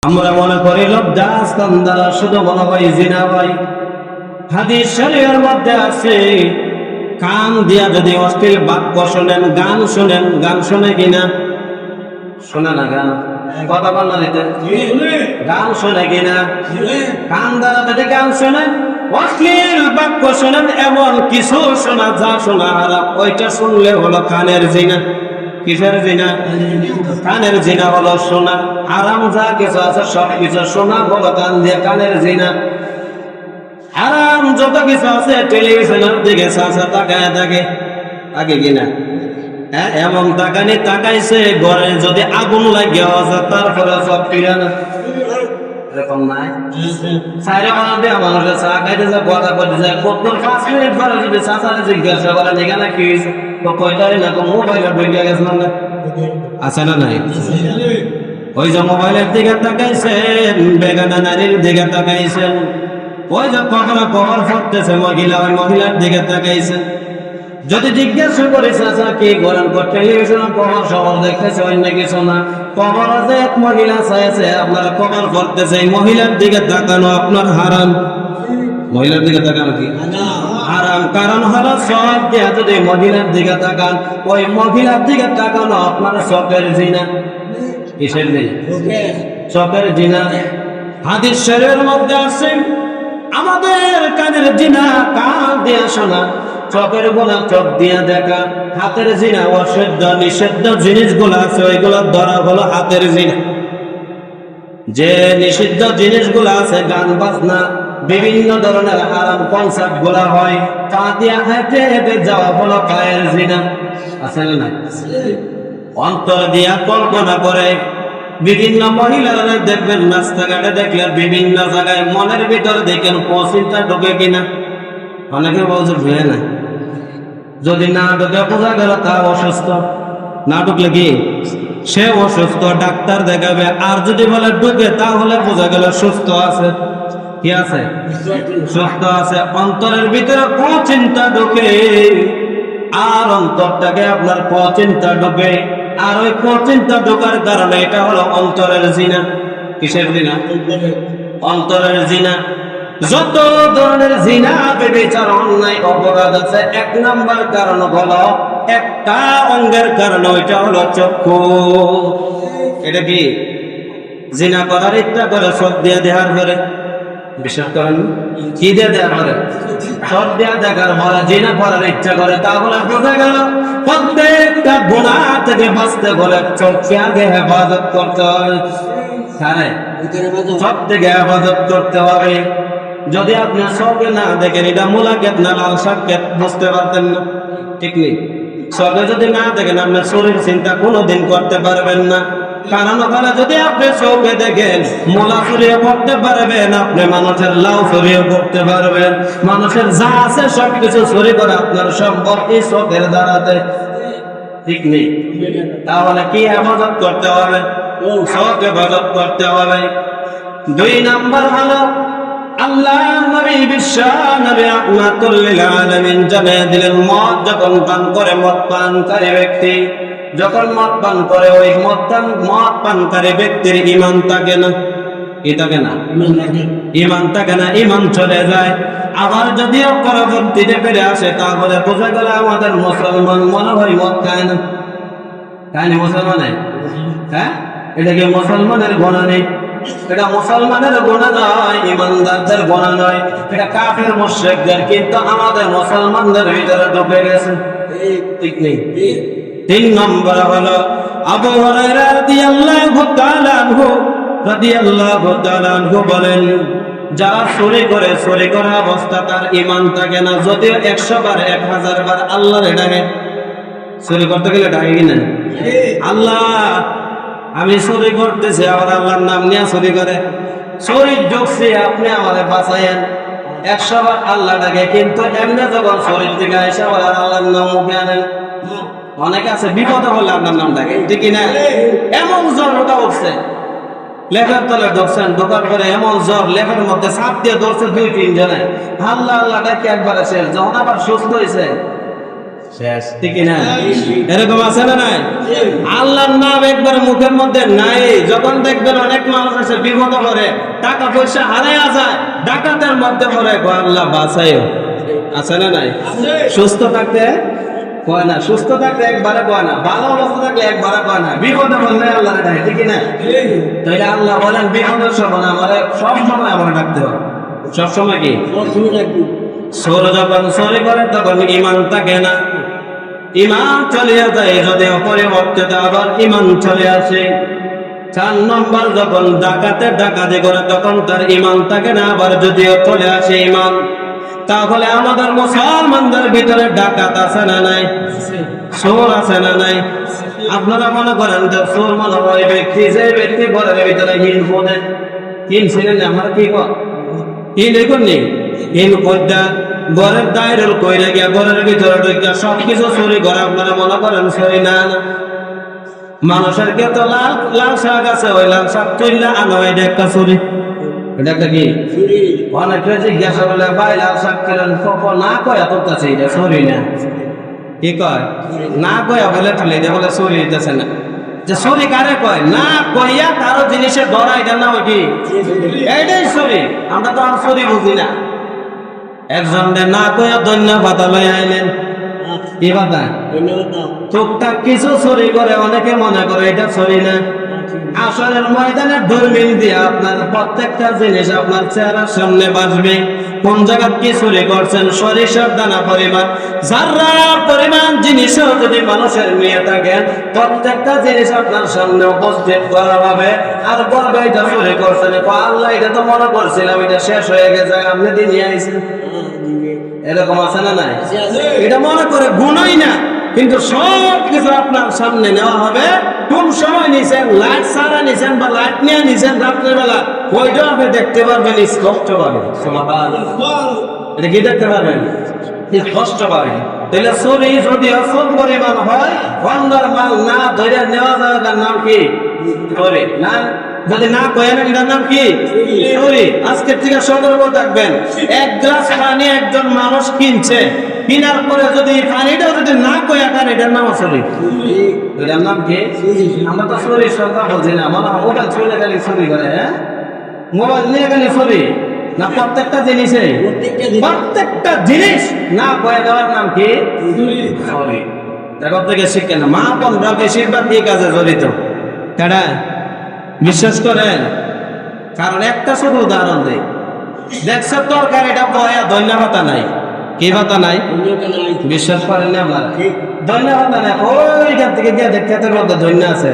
আমরা মনে করি লজ্জাস্থান দ্বারা শুধু মনে হয় জিনা হয়। হাদিস শরীফের মধ্যে আছে, কান দিয়া যদি অশ্লীল বাক্য শোনেন, গান শোনেন, গান শোনে কিনা? শোনে না গান? কথা বল না দিতে, গান শোনে কিনা? কান দ্বারা যদি গান শোনেন, অশ্লীল বাক্য শোনেন, এমন কিছু শোনা যা শোনা হারাম, ওইটা শুনলে হলো কানের জিনা। কিসের জিনা? কানের জিনা হলো শোনা। হারাম যা কিছু আছে সব কিছু শোনা হলো কান দিয়ে কানের জিনা। হারাম যত কিছু আছে টেলিভিশনের দিকে চাচা তাকায় থাকে, থাকে কিনা? হ্যাঁ, এমন তাকানি তাকাইছে ঘরে যদি আগুন লাগিয়ে আছে তারপরে সব ফিরানো। এরকম নাই? সাইরে বানাতে মানুষের চা খাইতে যায়, কথা করতে যায়, কত 5 মিনিট পরে যদি চাচারে জিজ্ঞাসা করেন এখানে কি হয়েছে, তো কয়টাই না তো মোবাইলে ঢুকে গেছিলাম না, আছে না নাই? ওই যে মোবাইলের দিকে তাকাইছেন, বেগানা নারীর দিকে তাকাইছেন, ওই যে কখনো কবর পড়তেছে মহিলা, ওই মহিলার দিকে তাকাইছেন। যদি জিজ্ঞাসা করি চাচা কি করেন, টেলিভিশন কবর সবর দেখতেছে, অন্য কিছু না, কবর যে এক মহিলা চাইছে আপনারা কবর করতেছে, এই মহিলার দিকে তাকানো আপনার হারাম। মহিলার দিকে তাকানো কি হারাম? কারণ হলো সব দিয়ে যদি মহিলার দিকে তাকান, ওই মহিলার দিকে তাকানো আপনার চোখের জিনা। কিসের জিনা? চোখের জিনা। হাদিস শরীফের মধ্যে আছে, আমাদের কানের জিনা কান দিয়ে শোনা, চোখের গোলা চোখ দিয়ে দেখা, হাতের জিনা অসহ্য নিষিদ্ধ জিনিসগুলো আছে ওইগুলো ধরা হলো হাতের জিনা। যে নিষিদ্ধ জিনিসগুলো আছে, গান বাজনা, বিভিন্ন ধরনের হারাম কনসার্ট গুলা হয়, তা দিয়ে হেঁটে হেঁটে যাওয়া হলো পায়ের জিনা। আছে না? অন্তর দিয়া কল্পনা করে বিভিন্ন মহিলারা দেখবেন রাস্তাঘাটে দেখলে বিভিন্ন জায়গায় মনের ভিতর দেখেন পচিন্তা ঢোকে কিনা? অনেকে বলছে ঢুকে না। যদি না ঢুকে বোঝা গেল তা অসুস্থ, না ঢুকলে কি সে অসুস্থ, ডাক্তার দেখাবে। আর যদি বলে ঢুকে তাহলে বোঝা গেল সুস্থ আছে। কি আছে? সুস্থ আছে। অন্তরের ভিতরে পচিন্তা ঢুকে, আর অন্তরটাকে আপনার পচিন্তা ঢুকে, আর ওই পচিন্তা ঢোকার কারণে এটা হলো অন্তরের জিনা। কিসের জিনা? অন্তরের জিনা। যত ধরনের জিনা বেবিচার অন্যায় অপরাধ আছে, 1 নাম্বার কারণ হলো একটা অঙ্গের কারণ, ওইটা হলো চক্ষু। এটা কি? জিনা করার ইচ্ছা করে চোখ দিয়ে দেখার পরে, বিশ্বাস করেন কি দিয়ে দেখার পরে? চোখ দিয়ে দেখার পরে জিনা করার ইচ্ছা করে, তাহলে বোঝা গেল প্রত্যেকটা গুনাহ থেকে বাঁচতে হলে চোখকে আগে হেফাজত করতে হবে। হ্যাঁ, চোখ থেকে হেফাজত করতে হবে। যদি আপনি চোখে না দেখেন, এটা মুলাকাত না লাল সাক্ষাৎ, বুঝতে পারতেন না। ঠিক নেই? চোখে যদি না দেখেন আপনি শরীর চিন্তা কোনোদিন করতে পারবেন না। কারণ ওখানে যদি আপনি চোখে দেখেন, মোলা চুরিয়ে করতে পারবেন, আপনি মানুষের লাউ চুরিয়ে করতে পারবেন, মানুষের যা আছে সবকিছু চুরি করে আপনার সম্ভব এই চোখের দ্বারাতে। ঠিক নেই? তাহলে কি হেফাজত করতে হবে? চোখ হেফাজত করতে হবে। 2 নাম্বার হলো আল্লাহ নবী বিশ্ব নবী রাহমাতুল লিল আলামিন জানিয়ে দিলেন, মদ যখন পান করে, মদ পানকারী ব্যক্তি যখন মদ পান করে, ওই মদ পানকারী ব্যক্তির ঈমান থাকে না। কি থাকে না? ঈমান থাকে না, ঈমান চলে যায়। আবার যদিও পরবর্তীতে ফিরে আসে, তাহলে বোঝা গেল আমাদের মুসলমান মনে হয় মদ খায় না। খায় না মুসলমানে? হ্যাঁ, এটা কি মুসলমানের গুনাহ নেই? এটা মুসলমানের গুনাহ নয়, ইমানদারদের গুনাহ নয়, এটা কাফের মুশরিকদের। কিন্তু আমাদের মুসলমানদের ভিতরে ঢুকে গেছে। ঠিক নেই? 3 নম্বর হলো আবু হুরায়রা রাদিয়াল্লাহু তাআলা আনহু বলেন, যারা চুরি করে, চুরি করা অবস্থা তার ঈমান থাকে না। যদিও 100 বার 1000 বার আল্লাহর ডাকে, চুরি করতে গেলে ডাকে কিনা? আল্লাহ আমি চুরি করতেছি, আবার আল্লাহর নাম নিয়ে চুরি করে, চুরি ঢুকছি, আপনি আমাদের বাঁচাইয়েন। 100 বার আল্লাহ ডাকে, কিন্তু এমনি যখন চুরির দিকে এসে আবার আল্লাহর নাম মুখে আনেন। অনেকে আছে বিপদে হলে আপনার নাম ডাকে, ঠিক না? এমন জ্বর ওটা উঠছে, লেখার তলে ধরছেন, ঢোকার পরে এমন জ্বর, লেখার মধ্যে চাপ দিয়ে ধরছে 2-3 জনে, আল্লাহ আল্লাহ ডাকে একবারে শেষ। যখন আবার সুস্থ হয়েছে, শেষ, ঠিক না? এরকম আছে না নাই? আল্লাহর নাম একবার মুখের মধ্যে নাই, যখন দেখবেন অনেক মানুষ আছে বিপদ করে, টাকা পয়সা হারায়া যায়, ডাকাতের মধ্যে পড়ে, আল্লাহ বাঁচাইও, আছে না নাই? সুস্থ থাকতে কয় না, সুস্থ থাকলে একবারে কয় না, ভালো অবস্থা থাকলে একবারে কয় না, বিপদে বললে আল্লাহ ডাকে, ঠিক না? তাইলে আল্লাহ বলেন বিপদের সময় আমার সব সময় আমার ডাকতে হবে। সব সময় কি? সোর যখন সরি করে তখন ইমান থাকে না, ইমান চলে যায়, যদি অপরিবর্তিত আবার ইমান চলে আসে। 4 নম্বর, যখন ডাকাতি করে তখন তার ইমান থাকে না, আবার যদিও চলে আসে ইমান। তাহলে আমাদের মুসলমানদের ভিতরে ডাকাত আছে না নাই? চোর আছে না নাই? আপনারা মনে করেন যে চোর মনে হয় ব্যক্তি, যে ব্যক্তি ঘরের ভিতরে হিন ফোনে, হিন ছিলেন আমার কি হিন এখন নেই, হিন কইটা ঘরের দায়ের কইরে গিয়া ঘরের ভিতরে ঢুকিয়া সবকিছু চুরি করে, আপনারা মনে করেন চুরি না? মানুষের কে তো লাল শাক আছে, ওই লাল শাক তুললে আনো, এটা একটা চুরি, এটা একটা কি অনেকে জিজ্ঞাসা করলে ভাই লাল শাক খেলেন, না কয়া তোর কাছে এটা চুরি না, কি কয় না কয়া বলে ফেলে, এটা বলে চুরি হইতেছে না। যে চুরি কারে কয়? না কইয়া কারো জিনিসের ধরা, এটা না ওই কি, এইটাই চুরি। আমরা তো আর চুরি বুঝি না। একজন না কয়া ধন্য পাতা লই আইলেন, কি পাতা? টুকটাক কিছু চুরি করে, অনেকে মনে করে এটা চুরি না। আসরের ময়দানে দূরবীন দিয়ে আপনার প্রত্যেকটা জিনিস আপনার চেহারার সামনে বাজবে। কোন জায়গা কি চুরি করছেন, সরিষার দানা পরিমাণ, যারা পরিমাণ জিনিসও যদি মানুষের নিয়ে থাকেন, প্রত্যেকটা জিনিস আপনার সামনে উপস্থিত করা হবে। আর বলবে এটা চুরি করছেন, আল্লাহ এটা তো মনে করছিলাম এটা শেষ হয়ে গেছে, আপনি দিয়ে নিয়ে আইছেন। এরকম আছে না নাই? এটা মনে করে গুণই না, কিন্তু সব কিছু আপনার সামনে নেওয়া হবে। কোন সময় নিছেন, লাইট ছাড়া নিছেন বা লাইট নিয়ে নিছেন রাত্রের বেলা, ওইটাও আপনি দেখতে পারবেন স্পষ্ট পাবেন। এটা কি দেখতে পারবেন? স্পষ্ট পাবেন। তাহলে চুরি যদি অসল পরিমাণ হয়, অন্যের মাল না ধরে নেওয়া যায়, তার নাম কি? চুরি না। যদি না কয়েন, এটার নাম কি? চুরি। আজকের থেকে সতর্ক থাকবেন। 1 গ্লাস পানি একজন মানুষ কিনছে, কিনার পরে যদি পানিটাও যদি না কয়া খান, এটার নাম চুরি। এটার নাম কি? আমরা তো চুরির সংখ্যা বলছি না, মনে হয় মোবাইল চুরি গেলে চুরি করে, হ্যাঁ মোবাইল নিয়ে গেলে চুরি না? প্রত্যেকটা জিনিসে, প্রত্যেকটা জিনিস না কয়ে দেওয়ার নাম কি? চুরি। দেখো থেকে শিখে না, মা বোনরা বেশিরভাগ এই কাজে জড়িত। কেডা বিশ্বাস করেন? কারণ একটা শুধু উদাহরণ দেয়, দেখছে তরকারি এটা বয়া ধন্য পাতা নাই, কি পাতা নাই? বিশ্বাস করেন না আপনারা? ধন্য পাতা নাই, ওইখান থেকে গিয়ে দেখতে মধ্যে ধন্য আছে,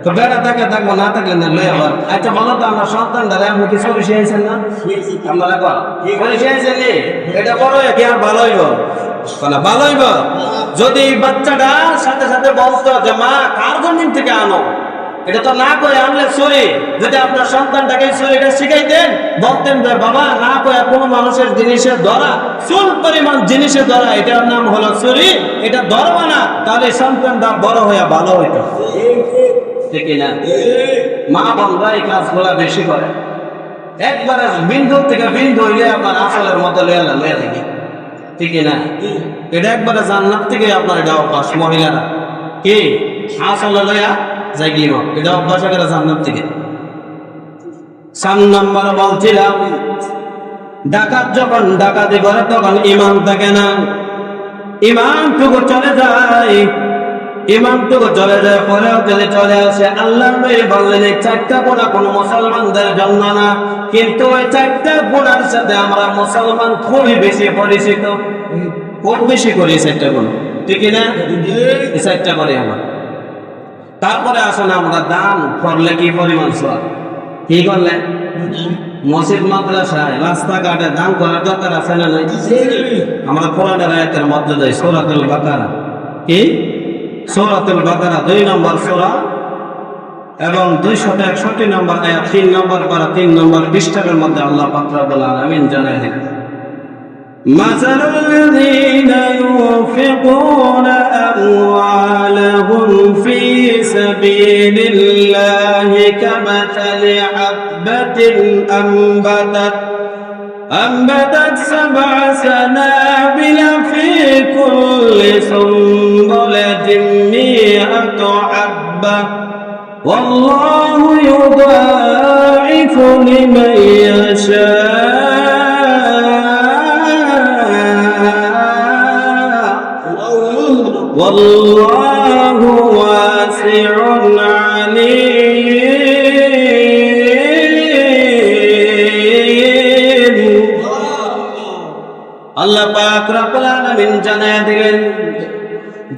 তো বেড়া থাকে থাকবো, না থাকলে না লই আবার। আচ্ছা বলো তো, আমরা সন্তান দ্বারা আপনি কিছু শিখেছেন না? আপনারা শিখেছেন, এটা বড় কি আর ভালো হইব? ভালো হইব যদি বাচ্চাটা সাথে সাথে বলতো যে মা কার জন্য থেকে আনো, এটা তো না করে আনলে চুরি। যদি আপনার সন্তানটাকে চুরিটা শিখাইতেন, বলতেন যে বাবা না করে কোনো মানুষের জিনিসের ধরা, চুল পরিমাণ জিনিসের ধরা, এটার নাম হলো চুরি, এটা ধরবা না, তাহলে সন্তানটা বড় হয়ে ভালো হইতো, ঠিক না? মা বোনরা এই কাজগুলা বেশি করে, একবারে বিন্দু থেকে বিন্দু হইলে আপনার আসলের মতো লইয়া দেখি, ঠিক না? এটা একবারে জান্নাত থেকে আপনার এটা অভ্যাস, মহিলারা কি আসলে লইয়া জাগিয়ে, এটা অভ্যাস করে জান্নাত থেকে। 4 নম্বর বলছিলাম, ডাকাত যখন ডাকাতি করে তখন ইমান থাকে না, ইমানটুকু চলে যায়, ইমানটুকু চলে যায়, পরেও যদি চলে আসে। আল্লাহ নবী বললেন এই 4টা গুনাহ কোনো মুসলমানদের জন্য না, কিন্তু ওই 4টা গুনার সাথে আমরা মুসলমান খুবই বেশি পরিচিত, খুব বেশি করি 4টা গুনাহ, ঠিক না? এই 4টা করি আমরা। তারপরে আসলে আমরা দান করলে কি পরিমাণ সওয়াব, কি করলে? মসজিদ মাদ্রাসায় রাস্তাঘাটে দান করার দরকার আছে না নাই? আমরা কোরআনের আয়াতের মধ্যে যাই, সূরাতুল বাকারা, কি সূরাতুল বাকারা 2 নম্বর সূরা এবং 261 নম্বর আয়াত, 3 নম্বর পারা 3 নম্বর পৃষ্ঠার মধ্যে আল্লাহ পাক রব্বুল আলামিন জানায় দিলেন, مثل الذين ينفقون أموالهم في سبيل الله كمثل حبة أنبتت سبع سنابل في كل سنبلة مئة حبة والله يضاعف لمن يشاء والله واسع عليم আল্লাহ পাক রব্বুল আলামিন জানায় দিলেন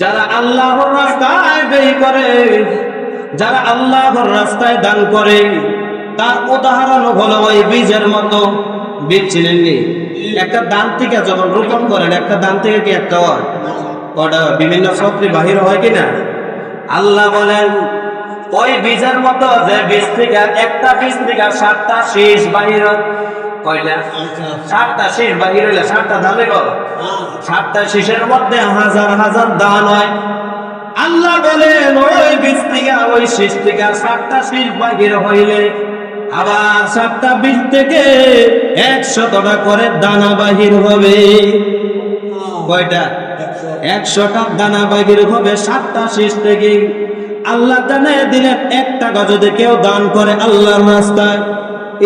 যারা আল্লাহর রাস্তায় ব্যয় করে, যারা আল্লাহর রাস্তায় দান করে, তার উদাহরণ হলো ওই বীজের মতো। বীজ চিনেননি? একটা দান থেকে যখন রোপণ করেন, একটা দান থেকে কি একটা হয়? ওটা বিভিন্ন সবজি বাহির হয় কিনা? আল্লাহ বলেন ওই বীজের মতো, যে বীজ থেকে একটা বীজ থেকে 7টা শীষ বাহির হয়। কয়টা? 7টা শীষ বাহির হইলে 7টা দানে কর, 7টা শীষের মধ্যে হাজার হাজার দান হয়। আল্লাহ বলেন ওই বীজ থেকে, ওই শীষ থেকে 7টা শীষ বাহির হইলে আবার 7টা বীজ থেকে 100টা করে দানা বাহির হবে। কয়টা? 100টা দানা বাহির হবে 7টা শীষ থেকে। আল্লাহ জানায় দিলেন 1 টাকা যদি কেউ দান করে আল্লাহর রাস্তায়,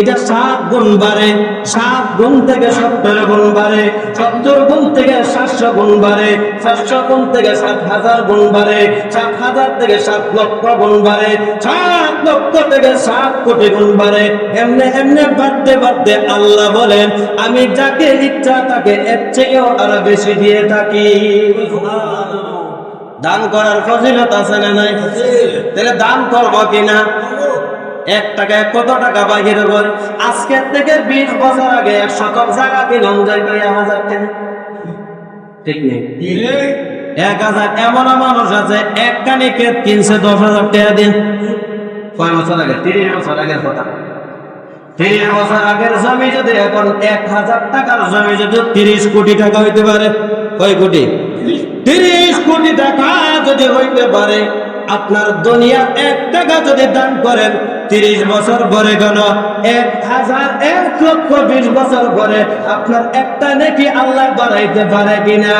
এটা 7 গুণ বাড়ে, 7 গুণ থেকে 70 গুণ বাড়ে, 70 গুণ থেকে 700 গুণ বাড়ে, 700 গুণ থেকে 7,000 গুণ বাড়ে, 7,000 থেকে 7 লক্ষ গুণ বাড়ে, 7 লক্ষ থেকে 7 কোটি গুণ বাড়ে। এমনি এমনি বাড়তে বাড়তে আল্লাহ বলেন আমি যাকে ইচ্ছা তাকে এর চেয়েও আরো বেশি দিয়ে থাকি। দান করার ফজিলত আছে না নাই? তাহলে দান করবো কিনা? 1 টাকায় কত টাকা বাহির করে? আজকের থেকে 20 বছর আগে 1 শতক জায়গা কিনলাম যাইতো 1000 টাকা, ঠিক নেই? 1000। এমন মানুষ আছে এক কানি ক্ষেত কিনছে 10,000 টাকা দিয়ে। কয় বছর আগে? 30 বছর আগের কথা। 30 বছর আগের জমি যদি এখন 1000 টাকার জমি যদি 30 কোটি টাকা হইতে পারে, কয় কোটি? 30 কোটি টাকা যদি হইতে পারে, আপনার দুনিয়া 1 টাকা যদি দান করেন 30 বছর পরে গেল 1,000,1,20 বছর পরে আপনার একটা নেকি আল্লাহ বাড়াইতে পারে কিনা?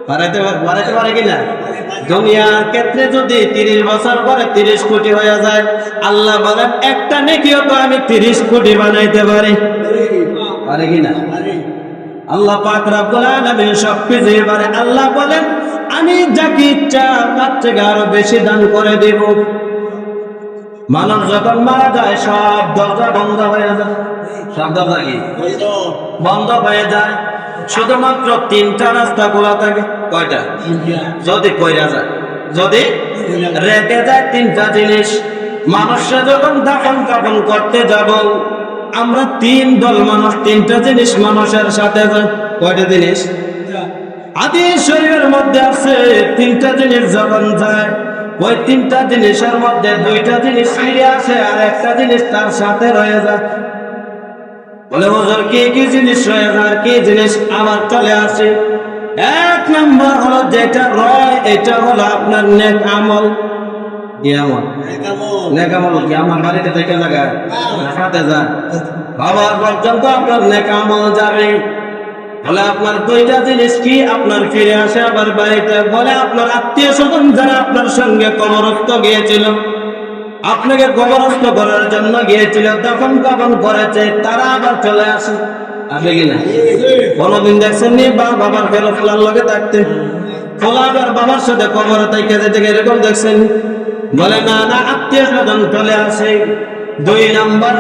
বাড়াইতে পারে কিনা? দুনিয়ার ক্ষেত্রে যদি 30 বছর পরে 30 কোটি হয়ে যায়, আল্লাহ বলেন একটা নেকিও তো আমি 30 কোটি বানাইতে পারি। পারে কিনা? আল্লাহ পাক রব্বুল আলামিন সবকিছু পারে। আল্লাহ বলেন আমি যাকে ইচ্ছা তার থেকে আরো বেশি দান করে দেব। মানুষ যখন মারা যায় সব দরজা বন্ধ হয়ে যায়। সব দরজা কি বন্ধ হয়ে যায়? শুধুমাত্র 3টা রাস্তা খোলা থাকে। কয়টা? যদি কইরা যায়, যদি রেখে যায় 3টা জিনিস। মানুষে যখন দাফন কাফন করতে যাব, আমরা 3 দল মানুষ, 3টা জিনিস মানুষের সাথে যায়। কয়টা জিনিস? হাদিস শরীফের মধ্যে আছে 3টা জিনিস যখন যায়, ওই 3টা জিনিসের মধ্যে 2টা জিনিস ফিরে আসে আর একটা জিনিস তার সাথে রয়ে যায়। বলে হুজুর কি কি জিনিস রয়ে যায়, কি জিনিস আবার চলে আসে? 1 নম্বর হলো যেটা রয়, এটা হলো আপনার নেক আমল। কি আমল? নেক আমল কি আমার বাড়িতে থেকে জায়গা সাথে যায়, বাবার পর্যন্ত আপনার নেক আমল যাবে। বলে আপনার 2টা জিনিস কি আপনার ফিরে আসে আবার বাড়িতে? বলে আপনার আত্মীয় স্বজন যারা আপনার সঙ্গে কবরস্থ গিয়েছিল, আপনাকে কবরস্থ করার জন্য গিয়েছিল, দাফন কাফন করেছে, তারা আবার চলে আসে। আসে কিনা? কোনদিন দেখছেন নি বাবার ফেরত লগে থাকতে আবার বাবার সাথে কবরে থেকে যেতে এরকম দেখছেন? বলে না না, আত্মীয় স্বজন চলে আসে। 2 নম্বর